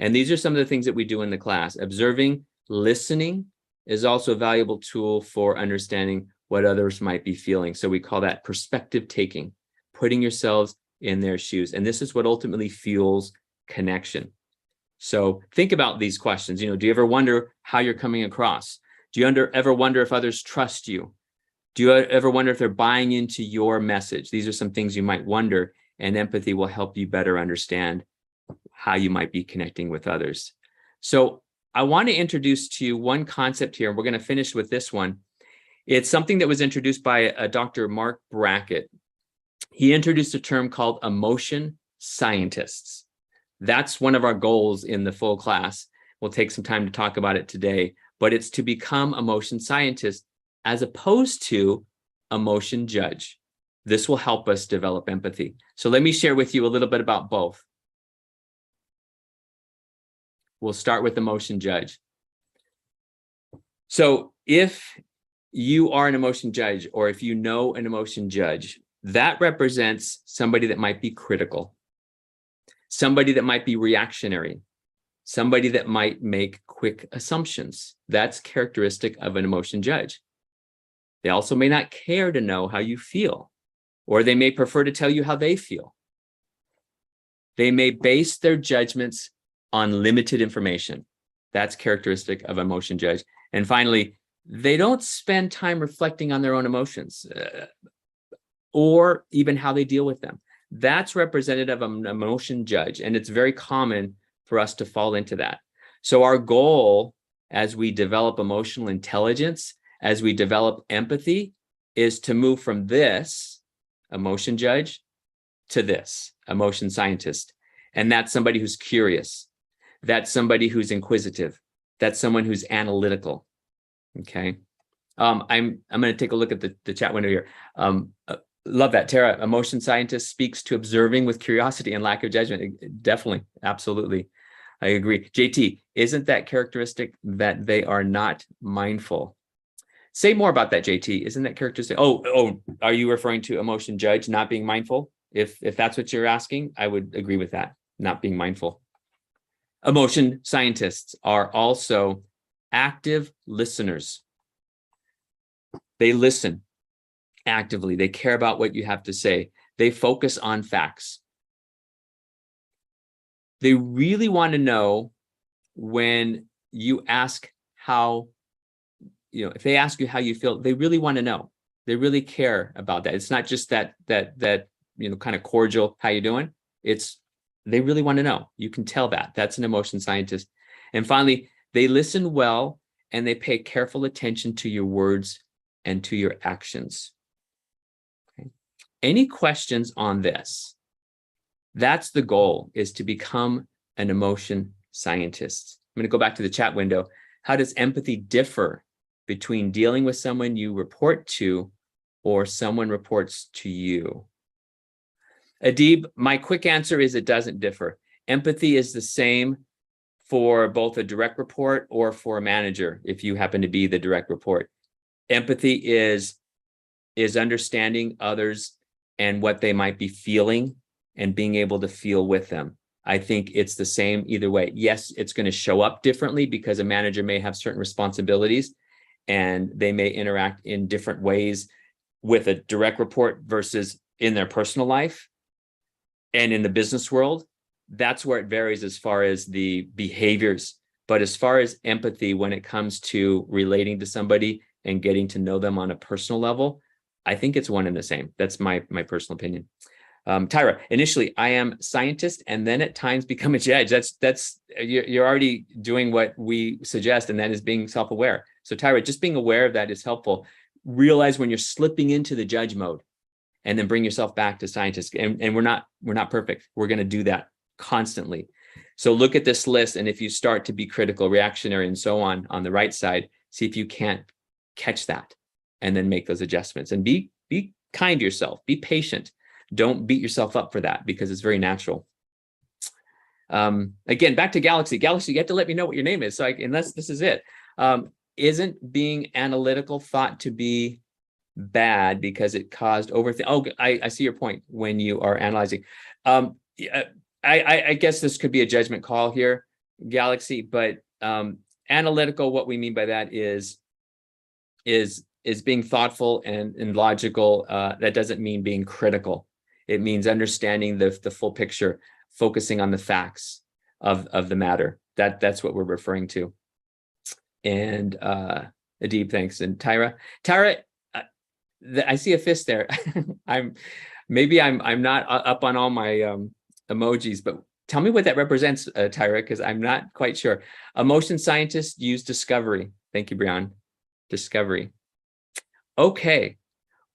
And these are some of the things that we do in the class. Observing, listening is also a valuable tool for understanding what others might be feeling. So we call that perspective taking, putting yourselves in their shoes. And this is what ultimately fuels connection. So think about these questions. Do you ever wonder how you're coming across? Do you ever wonder if others trust you? Do you ever wonder if they're buying into your message? These are some things you might wonder, and empathy will help you better understand how you might be connecting with others. So I want to introduce to you one concept here, and we're going to finish with this one. It's something that was introduced by Dr. Mark Brackett. He introduced a term called emotion scientists. That's one of our goals in the full class. We'll take some time to talk about it today, but it's to become emotion scientists as opposed to emotion judge. This will help us develop empathy. So let me share with you a little bit about both. We'll start with emotion judge. So if you are an emotion judge, or if you know an emotion judge, that represents somebody that might be critical, somebody that might be reactionary, somebody that might make quick assumptions. That's characteristic of an emotion judge. They also may not care to know how you feel, or they may prefer to tell you how they feel. They may base their judgments on limited information. That's characteristic of an emotion judge. And finally, they don't spend time reflecting on their own emotions or even how they deal with them. That's representative of an emotion judge, and it's very common for us to fall into that. So our goal as we develop emotional intelligence, as we develop empathy, is to move from this emotion judge to this emotion scientist. And that's somebody who's curious. That's somebody who's inquisitive. That's someone who's analytical. Okay. I'm going to take a look at the chat window here. Love that. Tara, emotion scientist speaks to observing with curiosity and lack of judgment. Definitely. Absolutely. I agree. JT, isn't that characteristic that they are not mindful? Say more about that, JT. Isn't that characteristic? Oh, are you referring to emotion judge not being mindful? If that's what you're asking, I would agree with that, not being mindful. Emotion scientists are also active listeners. They listen actively. They care about what you have to say. They focus on facts. They really want to know when you ask how, if they ask you how you feel, they really want to know. They really care about that. It's not just that kind of cordial, how you doing? They really want to know. You can tell that. That's an emotion scientist. And finally, they listen well and they pay careful attention to your words and to your actions. Okay. Any questions on this? That's the goal, is to become an emotion scientist. I'm going to go back to the chat window. How does empathy differ between dealing with someone you report to or someone reports to you? Adib, my quick answer is it doesn't differ. Empathy is the same for both a direct report or for a manager, if you happen to be the direct report. Empathy is understanding others and what they might be feeling and being able to feel with them. I think it's the same either way. Yes, it's going to show up differently because a manager may have certain responsibilities and they may interact in different ways with a direct report versus in their personal life and in the business world. That's where it varies as far as the behaviors. But as far as empathy, when it comes to relating to somebody and getting to know them on a personal level, I think it's one and the same. That's my personal opinion. Tyra, initially, I am scientist and then at times become a judge. You're already doing what we suggest, and that is being self-aware. So Tyra, just being aware of that is helpful. Realize when you're slipping into the judge mode and then bring yourself back to scientist. And we're not perfect. We're going to do that constantly. So look at this list. And if you start to be critical, reactionary, and so on the right side, see if you can't catch that and then make those adjustments and be kind to yourself, be patient. Don't beat yourself up for that because it's very natural. Again, back to Galaxy. Galaxy, you have to let me know what your name is. So unless this is it. Isn't being analytical thought to be bad because it caused overthink? Oh, I see your point when you are analyzing. I guess this could be a judgment call here, Galaxy, but analytical, what we mean by that is being thoughtful and logical. That doesn't mean being critical. It means understanding the full picture, focusing on the facts of the matter. That's what we're referring to. And Adib, thanks. And Tyra, I see a fist there. I'm not up on all my emojis, but tell me what that represents, Tyra, because I'm not quite sure. Emotion scientists use discovery. Thank you, Brian. Discovery. Okay.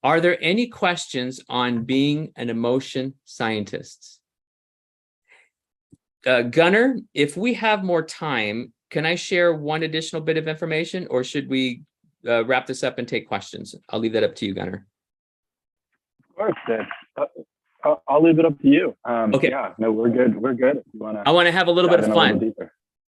Are there any questions on being an emotion scientist? Gunnar, if we have more time, can I share one additional bit of information, or should we wrap this up and take questions? I'll leave that up to you, Gunnar. Of course, Dave. I'll leave it up to you. Okay. Yeah, no, we're good. We're good. If you want to, I want to have a little bit of fun.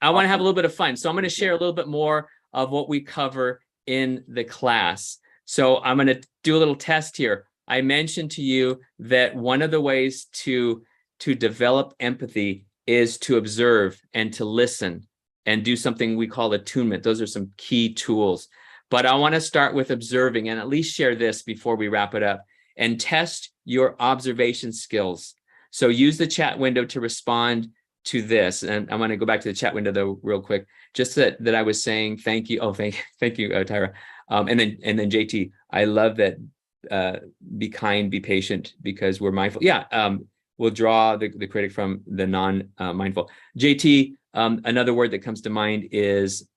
I want to have a Awesome. little bit of fun. So I'm going to share a little bit more of what we cover in the class. So I'm going to do a little test here. I mentioned to you that one of the ways to develop empathy is to observe and to listen and do something we call attunement. Those are some key tools. But I want to start with observing and at least share this before we wrap it up and test your observation skills. So use the chat window to respond to this. And I'm going to go back to the chat window though real quick. Just that I was saying thank you. Oh, thank you, Tyra. And then JT, I love that. Be kind, be patient, because we're mindful. Yeah, we'll draw the critic from the non-mindful. JT, another word that comes to mind is,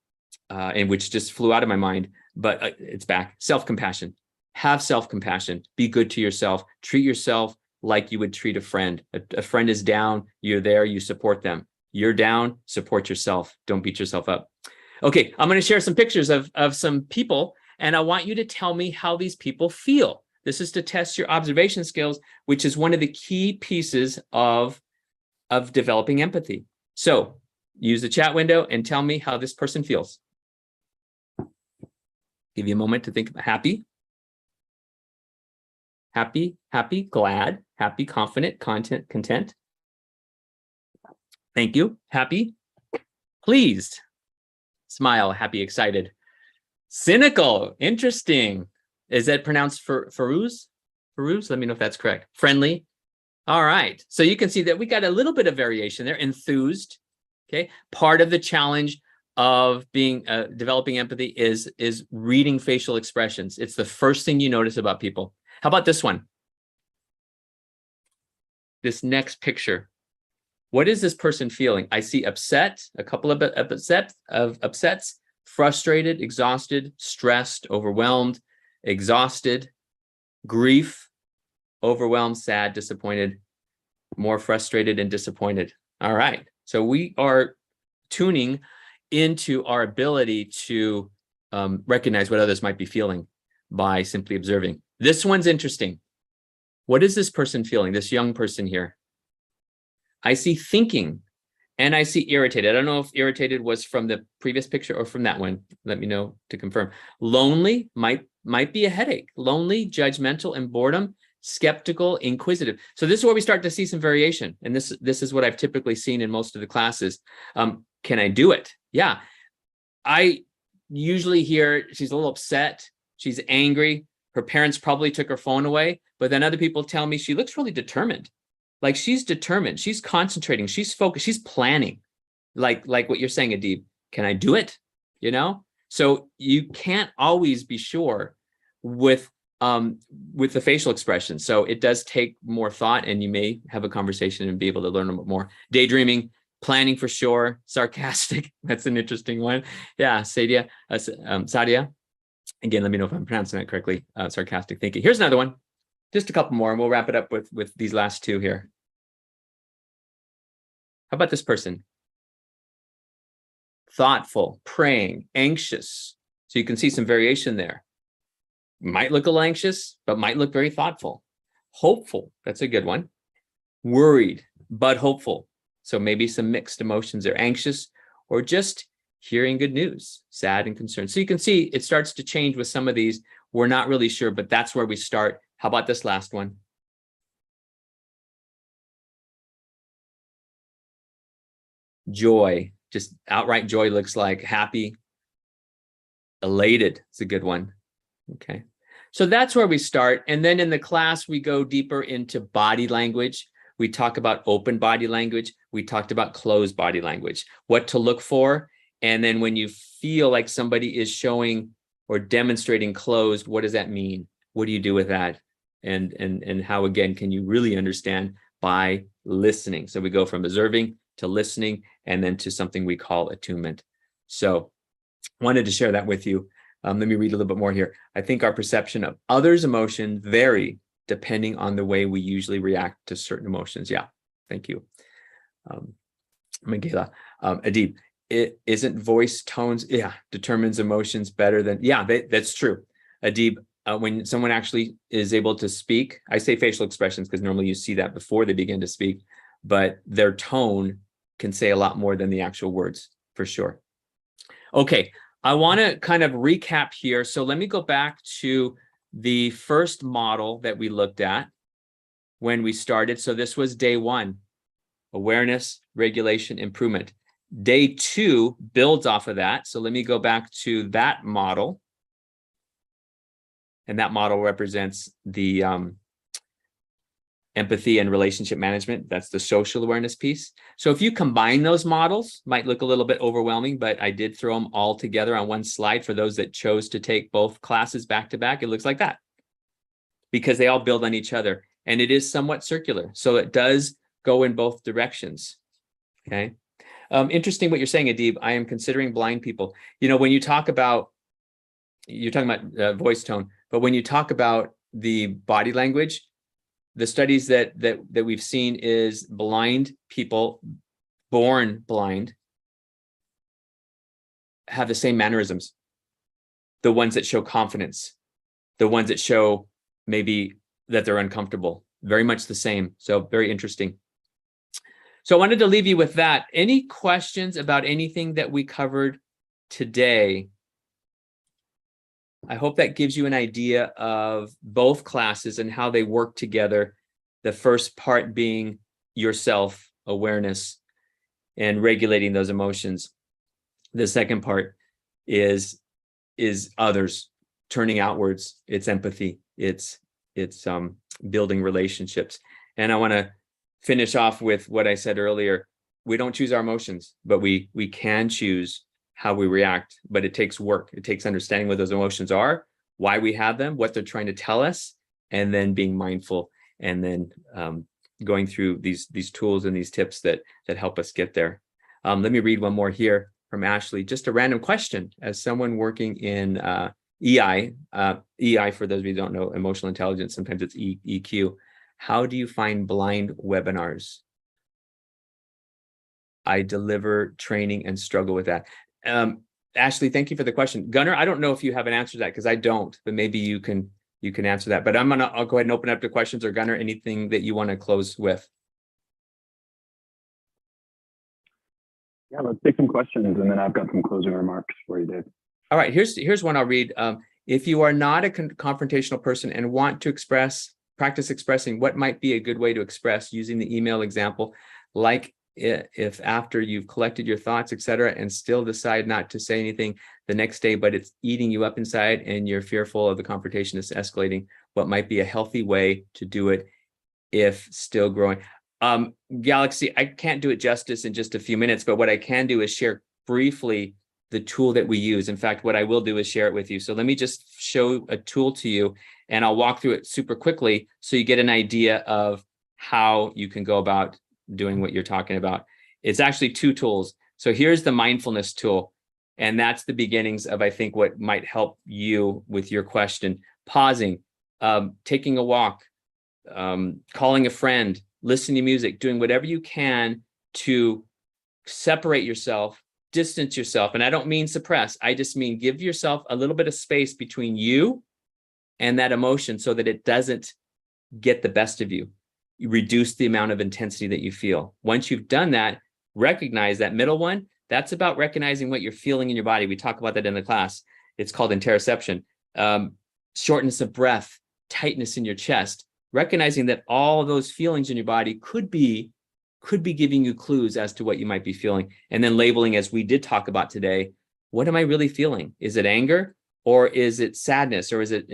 and which just flew out of my mind, but it's back, self-compassion. Have self-compassion. Be good to yourself. Treat yourself like you would treat a friend. A friend is down, you're there, you support them. You're down, support yourself. Don't beat yourself up. Okay, I'm going to share some pictures of some people, and I want you to tell me how these people feel. This is to test your observation skills, which is one of the key pieces of developing empathy. So use the chat window and tell me how this person feels. Give you a moment to think about happy, glad, happy, confident, content. Thank you. Happy, pleased, smile, happy, excited. Cynical, interesting. Is that pronounced Farouz? Farouz, let me know if that's correct. Friendly. All right. So you can see that we got a little bit of variation there. Enthused. Okay. Part of the challenge of being developing empathy is reading facial expressions. It's the first thing you notice about people. How about this one? This next picture. What is this person feeling? I see upset, a couple of upsets, frustrated, exhausted, stressed, overwhelmed, exhausted, grief, overwhelmed, sad, disappointed, more frustrated and disappointed. All right. So we are tuning into our ability to recognize what others might be feeling by simply observing. This one's interesting. What is this person feeling? This young person here. I see thinking and I see irritated. I don't know if irritated was from the previous picture or from that one. Let me know to confirm. Lonely might be a headache. Lonely, judgmental, and boredom. skeptical, inquisitive. So this is where we start to see some variation. And this is what I've typically seen in most of the classes. Can I do it? Yeah. I usually hear she's a little upset. She's angry. Her parents probably took her phone away. But then other people tell me she looks really determined. Like she's determined. She's concentrating. She's focused. She's planning. Like what you're saying, Adib. Can I do it? So you can't always be sure with the facial expression. So it does take more thought, and you may have a conversation and be able to learn a bit more. Daydreaming, planning for sure, sarcastic. That's an interesting one. Yeah, Sadia. Again, let me know if I'm pronouncing that correctly. Sarcastic thinking. Here's another one. Just a couple more, and we'll wrap it up with these last two here. How about this person? Thoughtful, praying, anxious. So you can see some variation there. Might look a little anxious, but might look very thoughtful. Hopeful, that's a good one. Worried, but hopeful. So maybe some mixed emotions there, anxious, or just hearing good news, sad and concerned. So you can see it starts to change with some of these. We're not really sure, but that's where we start. How about this last one? Joy, just outright joy looks like happy, elated. It's a good one. Okay. So that's where we start. And then in the class, we go deeper into body language. We talk about open body language. We talked about closed body language, what to look for. And then when you feel like somebody is showing or demonstrating closed, what does that mean? What do you do with that? And how, again, can you really understand by listening? So we go from observing to listening, and then to something we call attunement. So wanted to share that with you. Let me read a little bit more here. I think our perception of others' emotions vary depending on the way we usually react to certain emotions. Yeah, thank you. Michaela, Adib, it isn't voice tones, determines emotions better than, that's true. Adib, when someone actually is able to speak, I say facial expressions because normally you see that before they begin to speak, but their tone can say a lot more than the actual words, for sure. Okay, I want to kind of recap here. So let me go back to the first model that we looked at when we started. So this was day 1, awareness, regulation, improvement. Day 2 builds off of that. So let me go back to that model. And that model represents the empathy and relationship management. That's the social awareness piece. So if you combine those models, might look a little bit overwhelming, but I did throw them all together on one slide for those that chose to take both classes back to back. It looks like that because they all build on each other, and it is somewhat circular. So it does go in both directions. Okay. Interesting what you're saying, Adib. I am considering blind people. When you talk about, you're talking about voice tone, but when you talk about the body language, the studies that we've seen is blind people, born blind, have the same mannerisms. The ones that show confidence, the ones that show maybe that they're uncomfortable, very much the same. So very interesting. So I wanted to leave you with that. Any questions about anything that we covered today? I hope that gives you an idea of both classes and how they work together. The first part being yourself, awareness, and regulating those emotions. The second part is others, turning outwards. It's empathy. It's building relationships. And I want to finish off with what I said earlier. We don't choose our emotions, but we can choose how we react, but it takes work. It takes understanding what those emotions are, why we have them, what they're trying to tell us, and then being mindful, and then going through these tools and these tips that help us get there. Let me read one more here from Ashley. Just a random question. As someone working in EI, for those of you who don't know, emotional intelligence, sometimes it's EQ. How do you find blind webinars? I deliver training and struggle with that. Ashley, thank you for the question. Gunnar, I don't know if you have an answer to that because I don't, but maybe you can answer that. But I'll go ahead and open up to questions, or Gunnar, anything that you want to close with. Yeah, let's take some questions, and then I've got some closing remarks for you, Dave. All right, here's one I'll read. If you are not a confrontational person and want to express practice expressing. What might be a good way to express, using the email example, like if after you've collected your thoughts, etc., and still decide not to say anything the next day, but it's eating you up inside and you're fearful of the confrontation that's escalating, what might be a healthy way to do it if still growing. Galaxy, I can't do it justice in just a few minutes, but what I can do is share briefly the tool that we use. In fact, what I will do is share it with you. So let me just show a tool to you, and I'll walk through it super quickly so you get an idea of how you can go about doing what you're talking about. It's actually two tools. So here's the mindfulness tool, and that's the beginnings of, I think, what might help you with your question. Pausing, taking a walk, calling a friend, listening to music, doing whatever you can to separate yourself, distance yourself. And I don't mean suppress. I just mean give yourself a little bit of space between you and that emotion so that it doesn't get the best of you. You reduce the amount of intensity that you feel. Once you've done that, recognize that middle one. That's about recognizing what you're feeling in your body. We talk about that in the class. It's called interoception. Shortness of breath, tightness in your chest, recognizing that all those feelings in your body could be giving you clues as to what you might be feeling, and then labeling, as we did talk about today. What am I really feeling? Is it anger, or is it sadness, or is it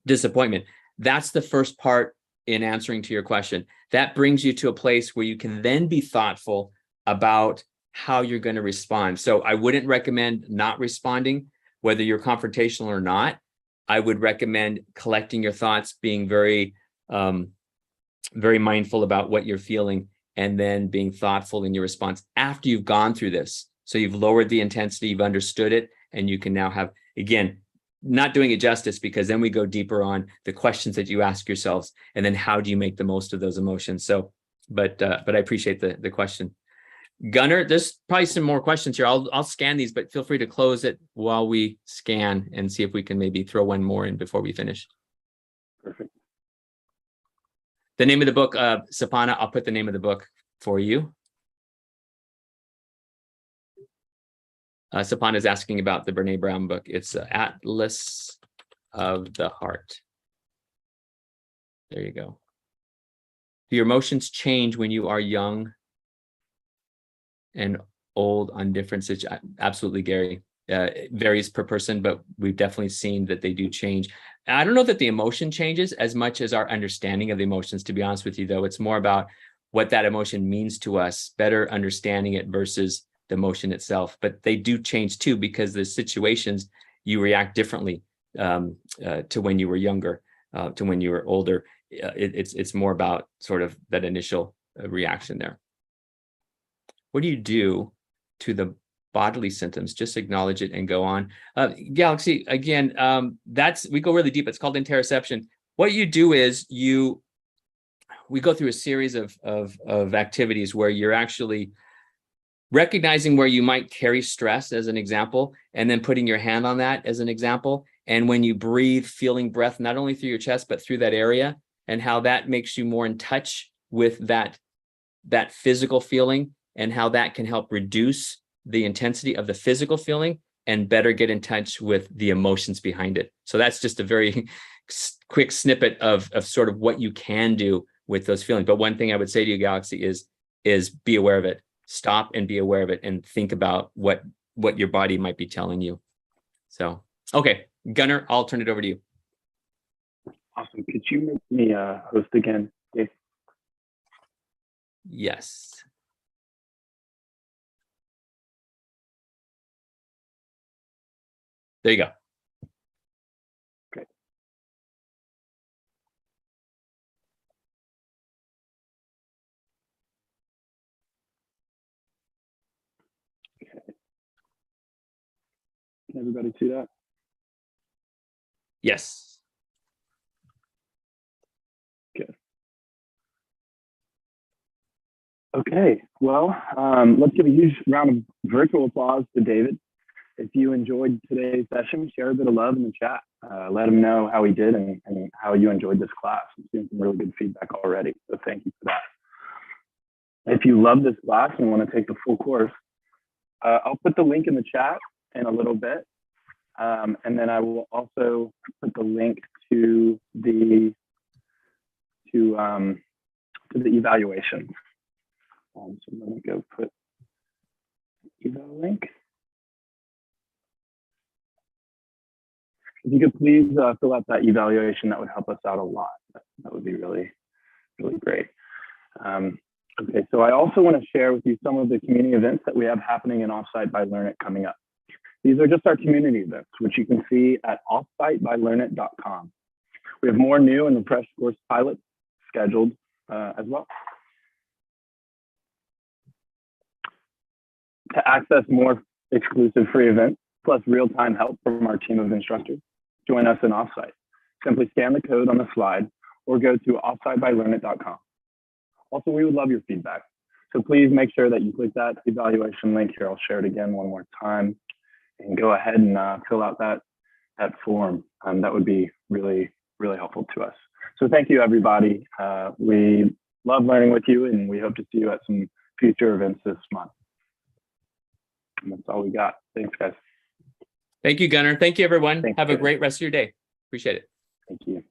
disappointment? That's the first part in answering to your question. That brings you to a place where you can then be thoughtful about how you're going to respond. So I wouldn't recommend not responding, whether you're confrontational or not. I would recommend collecting your thoughts, being very, very mindful about what you're feeling, and then being thoughtful in your response after you've gone through this. So you've lowered the intensity, you've understood it, and you can now have, again, not doing it justice, because then we go deeper on the questions that you ask yourselves, and then how do you make the most of those emotions. So, but I appreciate the question. Gunnar, there's probably some more questions here. I'll scan these, but feel free to close it while we scan and see if we can maybe throw one more in before we finish. Perfect. The name of the book, Sapana, I'll put the name of the book for you. Sapana is asking about the Brene Brown book. It's Atlas of the Heart. There you go. Do your emotions change when you are young and old on different situations? Absolutely, Gary. It varies per person, but we've definitely seen that they do change. I don't know that the emotion changes as much as our understanding of the emotions, to be honest with you, though. It's more about what that emotion means to us, better understanding it versus the emotion itself. But they do change too, because the situations, you react differently to when you were younger, to when you were older. It's more about sort of that initial reaction there. What do you do to the bodily symptoms? Just acknowledge it and go on. Galaxy, again, we go really deep. It's called interoception. What you do is we go through a series of activities where you're actually recognizing where you might carry stress, as an example, and then putting your hand on that as an example. And when you breathe, feeling breath, not only through your chest, but through that area, and how that makes you more in touch with that physical feeling, and how that can help reduce the intensity of the physical feeling and better get in touch with the emotions behind it. So that's just a very quick snippet of sort of what you can do with those feelings. But one thing I would say to you, Galaxy, is be aware of it. Stop and be aware of it, and think about what your body might be telling you. So, okay, Gunnar, I'll turn it over to you. Awesome. Could you make me host again, Dave? Yes. There you go. Great. Okay. Can everybody see that? Yes. Good. Okay, well, let's give a huge round of virtual applause to David. If you enjoyed today's session, share a bit of love in the chat. Let him know how he did and how you enjoyed this class. I'm seeing some really good feedback already, so thank you for that. If you love this class and want to take the full course, I'll put the link in the chat in a little bit. And then I will also put the link to the evaluation. So let me go put eval link. If you could please fill out that evaluation, that would help us out a lot. That would be really, really great. Okay, so I also want to share with you some of the community events that we have happening in Offsite by Learnit coming up. These are just our community events, which you can see at offsitebylearnit.com. We have more new and refreshed course pilots scheduled as well. To access more exclusive free events, plus real-time help from our team of instructors, join us in Offsite. Simply scan the code on the slide or go to offsitebylearnit.com. Also, we would love your feedback. So please make sure that you click that evaluation link here. I'll share it again one more time and go ahead and fill out that form. That would be really, really helpful to us. So thank you, everybody. We love learning with you, and we hope to see you at some future events this month. And that's all we got. Thanks, guys. Thank you, Gunnar. Thank you, everyone. Thanks, Have a guys. great rest of your day. Appreciate it. Thank you.